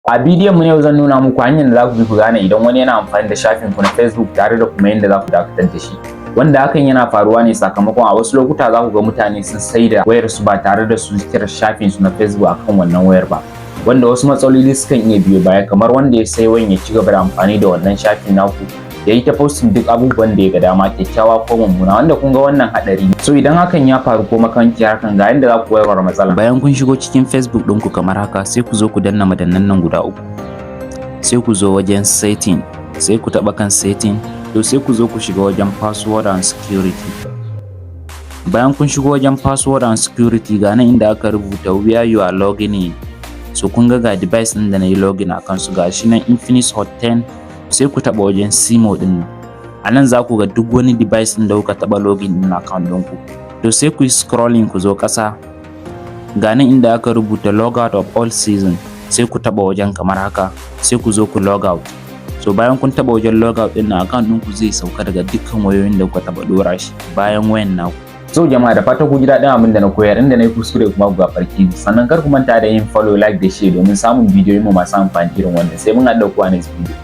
A bidiyon mu ne yau zan nuna muku hanyar da za ku bi ku gane idan wani yana amfani da shafin ku na Facebook tare da kuma yadda za ku dakatar da shi. Wanda hakan yana faruwa ne sakamakon a wasu lokuta za ku ga mutane sun saida wayar su ba tare da su kira shafin su na Facebook akan wannan wayar ba. Wanda wasu matsaloli sukan iya biyo baya, kamar wanda ya sai wayan ya ci gaba da amfani da wannan shafin naku, ya yi ta posting duk abubuwan da ya ga dama, kyakkyawa ko mummuna, wanda kun ga wannan hadari ne. So idan hakan ya faru ko makamanci hakan, ga yadda za ku warware matsalar. Bayan kun shigo cikin Facebook ɗinku kamar haka, sai ku zo ku danna madannan nan guda uku. Sai ku zo wajen setting, sai ku taɓa kan setting, to sai ku zo ku shiga wajen password and security. Bayan kun shigo wajen password and security, ga nan inda aka rubuta where you are logging in. So kun ga device ɗin da na yi login a kansu, ga shi nan Infinix Hot 10. Sai ku taɓa wajen SIMO ɗin nan. A nan za ku ga duk wani device ɗin da kuka taɓa login ɗin account ɗinku. To sai ku yi scrolling ku zo ƙasa. Ga nan inda aka rubuta logout of all season. Sai ku taɓa wajen kamar haka. Sai ku zo ku logout. So bayan kun taɓa wajen logout ɗin nan, account ɗinku zai sauka daga dukkan wayoyin da kuka taɓa ɗora shi bayan wayan naku. So jama'a, da fatan ku ji daɗin abin da na koyar, inda na yi kuskure kuma ku gafarki. Sannan kar ku manta da yin follow, like da share domin samun bidiyoyin mu masu amfani irin wannan. Sai mun haɗa ku a next video.